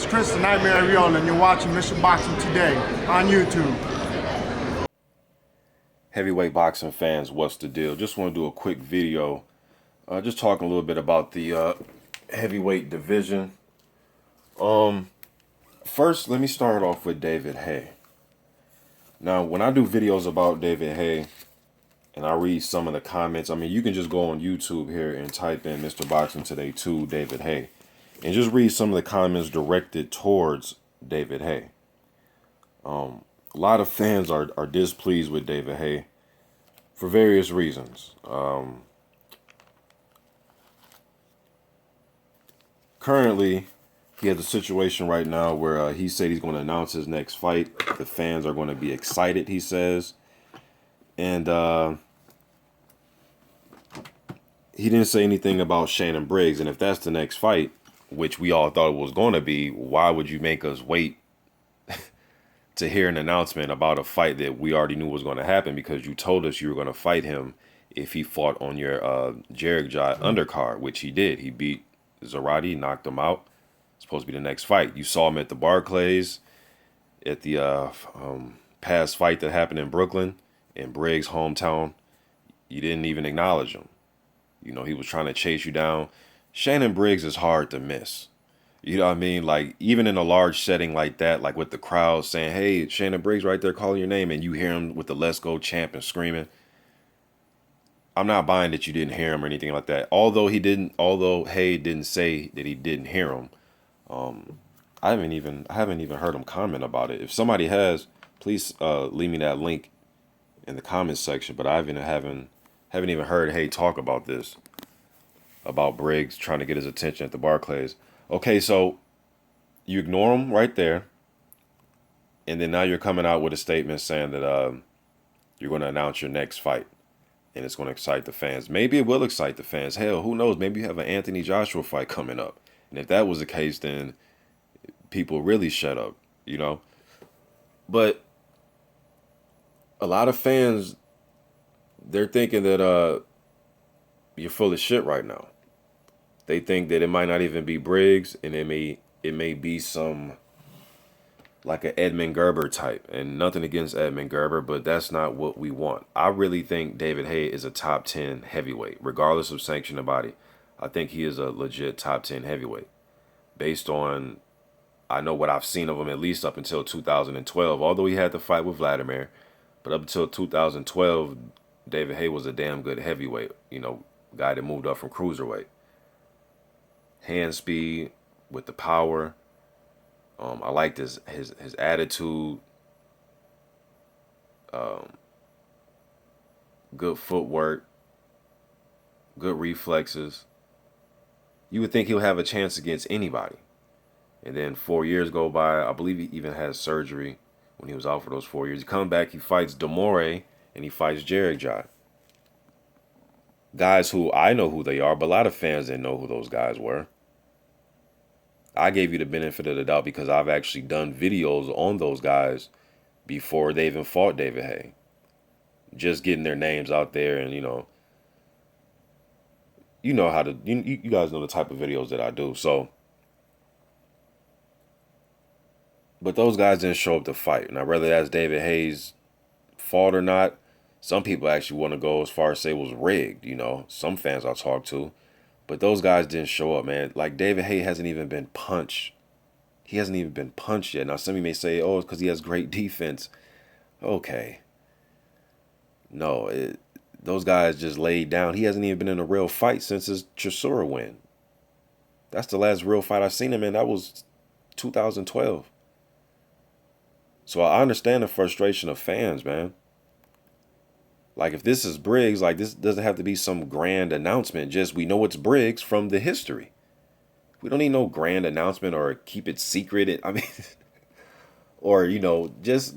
Chris the Nightmare Ariola, and you're watching Mission Boxing Today on YouTube. Heavyweight boxing fans, what's the deal? Just want to do a quick video, just talking a little bit about the heavyweight division. First, let me start off with David Haye. Now, when I do videos about David Haye, and I read some of the comments, I mean, you can just go on YouTube here and type in Mr. Boxing Today 2 David Haye, and just read some of the comments directed towards David Haye. A lot of fans are displeased with David Haye for various reasons. Currently, he has a situation right now where he said he's going to announce his next fight. The fans are going to be excited, he says. And he didn't say anything about Shannon Briggs. And if that's the next fight, which we all thought it was going to be, why would you make us wait to hear an announcement about a fight that we already knew was going to happen, because you told us you were going to fight him if he fought on your Jericho undercard, which he did. He beat Zarate, knocked him out. It's supposed to be the next fight. You saw him at the Barclays at the past fight that happened in Brooklyn, in Briggs' hometown. You didn't even acknowledge him. You know, he was trying to chase you down. Shannon Briggs is hard to miss. You know what I mean? Like, even in a large setting like that, like with the crowd saying, hey, Shannon Briggs right there calling your name, and you hear him with the Let's Go champ and screaming. I'm not buying that you didn't hear him or anything like that. Although Haye didn't say that he didn't hear him. I haven't even heard him comment about it. If somebody has, please leave me that link in the comments section. But I haven't even heard Haye talk about this, about Briggs trying to get his attention at the Barclays. Okay, so you ignore him right there, and then now you're coming out with a statement saying that you're going to announce your next fight, and it's going to excite the fans. Maybe it will excite the fans. Hell, who knows? Maybe you have an Anthony Joshua fight coming up, and if that was the case, then people really shut up, you know? But a lot of fans, they're thinking that you're full of shit right now. They think that it might not even be Briggs, and it may be some, like an Edmund Gerber type. And nothing against Edmund Gerber, but that's not what we want. I really think David Haye is a top 10 heavyweight, regardless of sanctioned body. I think he is a legit top 10 heavyweight, based on, I know what I've seen of him, at least up until 2012. Although he had the fight with Vladimir, but up until 2012, David Haye was a damn good heavyweight. You know, guy that moved up from cruiserweight. Hand speed with the power. I liked his attitude. Good footwork. Good reflexes. You would think he'll have a chance against anybody. And then 4 years go by. I believe he even had surgery when he was out for those 4 years. He comes back, he fights Demore, and he fights Jericho. Guys who I know who they are, but a lot of fans didn't know who those guys were. I gave you the benefit of the doubt because I've actually done videos on those guys before they even fought David Haye. Just getting their names out there, and you know how to, you guys know the type of videos that I do. So, but those guys didn't show up to fight. Now, whether that's David Haye's fault or not, some people actually want to go as far as say it was rigged, you know, some fans I talked to. But those guys didn't show up, man. Like, David Haye hasn't even been punched. He hasn't even been punched yet. Now, some of you may say, oh, it's because he has great defense. Okay. No, those guys just laid down. He hasn't even been in a real fight since his Chisora win. That's the last real fight I've seen him in. That was 2012. So I understand the frustration of fans, man. Like, if this is Briggs, like, this doesn't have to be some grand announcement. Just, we know it's Briggs from the history. We don't need no grand announcement or keep it secret. I mean, or, you know, just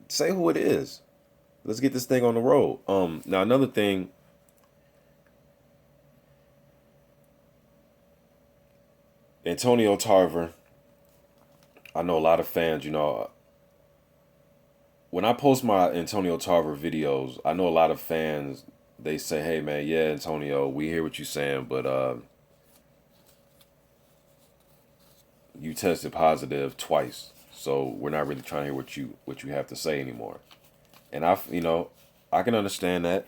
say who it is. Let's get this thing on the road. Now, another thing. Antonio Tarver. I know a lot of fans, you know, when I post my Antonio Tarver videos, I know a lot of fans, they say, hey, man, yeah, Antonio, we hear what you're saying, but you tested positive twice, so we're not really trying to hear what you have to say anymore. And I can understand that,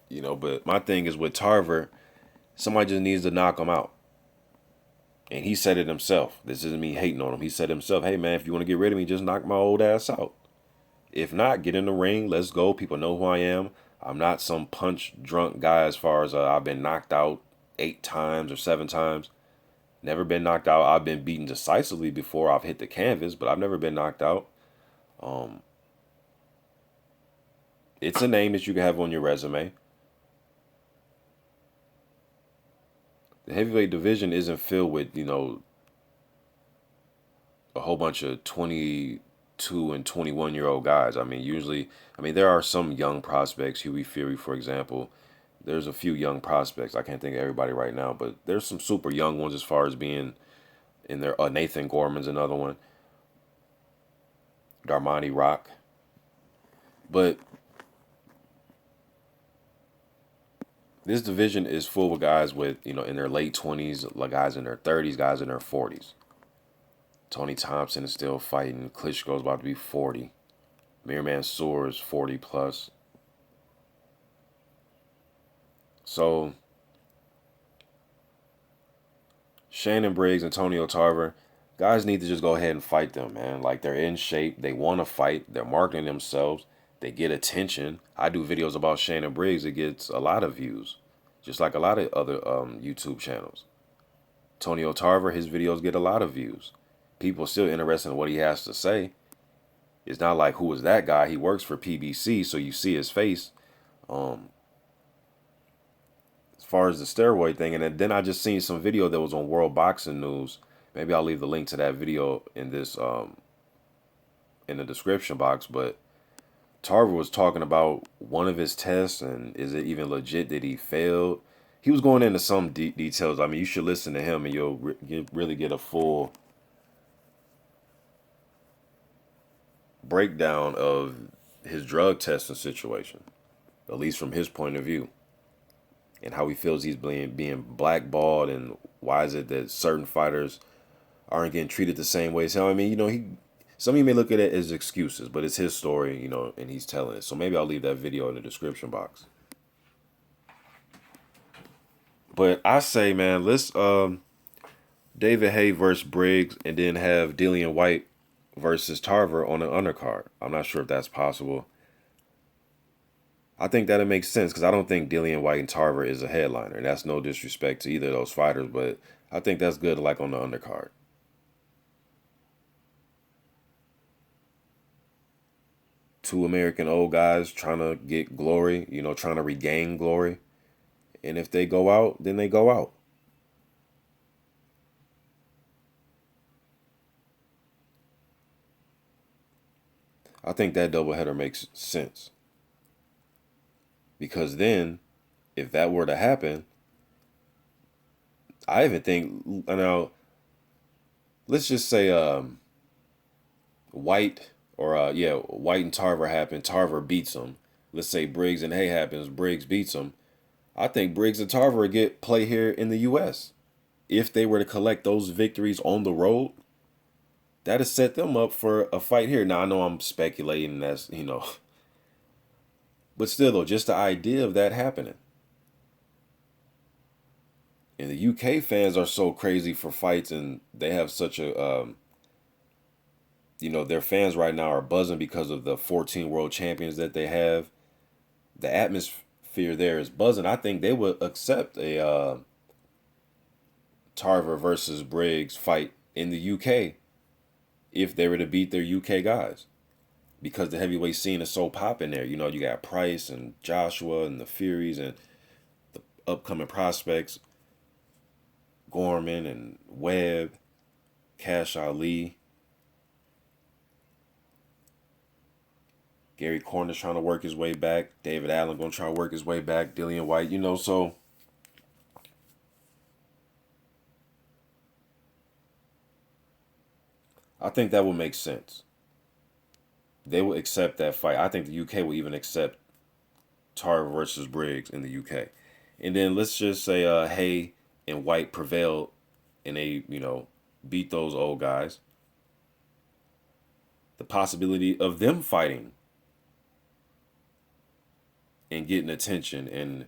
but my thing is with Tarver, somebody just needs to knock him out. And he said it himself. This isn't me hating on him. He said himself, hey man, if you want to get rid of me, just knock my old ass out. If not, get in the ring. Let's go. People know who I am. I'm not some punch drunk guy as far as I've been knocked out 8 times or 7 times. Never been knocked out. I've been beaten decisively before I've hit the canvas, but I've never been knocked out. It's a name that you can have on your resume. The heavyweight division isn't filled with, a whole bunch of 22 and 21-year-old guys. There are some young prospects, Huey Fury, for example. There's a few young prospects. I can't think of everybody right now, but there's some super young ones as far as being in there. Nathan Gorman's another one. Darmani Rock. But this division is full of guys with, in their late 20s, guys in their 30s, guys in their 40s. Tony Thompson is still fighting. Klitschko's about to be 40. Mir Mansour is 40 plus. So, Shannon Briggs, Antonio Tarver, guys need to just go ahead and fight them, man. Like, they're in shape. They want to fight. They're marketing themselves. They get attention. I do videos about Shannon Briggs. It gets a lot of views, just like a lot of other YouTube channels. Antonio Tarver, his videos get a lot of views. People are still interested in what he has to say. It's not like, who is that guy? He works for PBC, so you see his face. As far as the steroid thing, and then I just seen some video that was on World Boxing News. Maybe I'll leave the link to that video in this in the description box. But Tarver was talking about one of his tests, and is it even legit that he failed? He was going into some details. I mean, you should listen to him, and you'll really get a full breakdown of his drug testing situation, at least from his point of view, and how he feels he's being blackballed, and why is it that certain fighters aren't getting treated the same way as him. I mean, some of you may look at it as excuses, but it's his story, and he's telling it. So maybe I'll leave that video in the description box. But I say, man, let's David Haye versus Briggs, and then have Dillian Whyte versus Tarver on an undercard. I'm not sure if that's possible. I think that'll make sense, because I don't think Dillian Whyte and Tarver is a headliner, and that's no disrespect to either of those fighters, but I think that's good, like, on the undercard. Two American old guys trying to get glory, trying to regain glory. And if they go out, then they go out. I think that doubleheader makes sense. Because then, if that were to happen, I even think, let's just say White White and Tarver happen. Tarver beats them. Let's say Briggs and Haye happens. Briggs beats them. I think Briggs and Tarver get play here in the U.S. If they were to collect those victories on the road, that'd set them up for a fight here. Now, I know I'm speculating, that's, but still, though, just the idea of that happening. And the UK fans are so crazy for fights, and they have such a, their fans right now are buzzing because of the 14 world champions that they have. The atmosphere there is buzzing. I think they would accept a Tarver versus Briggs fight in the UK if they were to beat their UK guys, because the heavyweight scene is so popping there. You got Price and Joshua and the Furies and the upcoming prospects, Gorman and Webb, Cash Ali. Gary Cornish trying to work his way back. David Allen going to try to work his way back. Dillian Whyte, so I think that would make sense. They will accept that fight. I think the UK will even accept Tarver versus Briggs in the UK. And then let's just say Haye and Whyte prevailed, and they, beat those old guys. The possibility of them fighting and getting attention and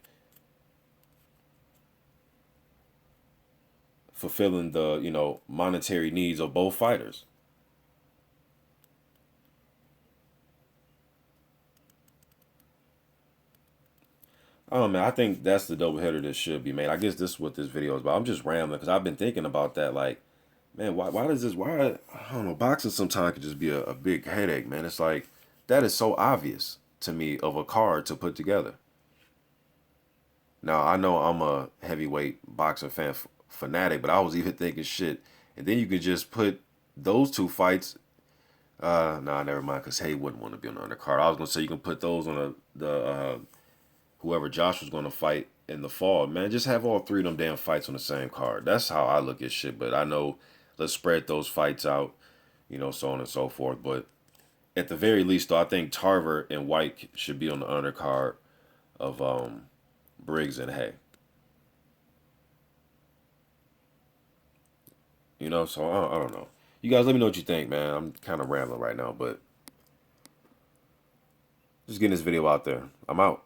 fulfilling the, monetary needs of both fighters. Oh man, I think that's the doubleheader that should be made. I guess this is what this video is about. I'm just rambling because I've been thinking about that. Like, man, why does this? Why I don't know. Boxing sometimes could just be a big headache, man. It's like that is so obvious to me of a card to put together. Now I know I'm a heavyweight boxing fanatic, but I was even thinking shit. And then you could just put those two fights. Nah, never mind. Cause Haye wouldn't want to be on the undercard. I was gonna say you can put those on the whoever Josh was gonna fight in the fall. Man, just have all three of them damn fights on the same card. That's how I look at shit. But I know let's spread those fights out, so on and so forth. But at the very least, though, I think Tarver and Whyte should be on the undercard of Briggs and Haye. So I don't know. You guys, let me know what you think, man. I'm kind of rambling right now, but just getting this video out there. I'm out.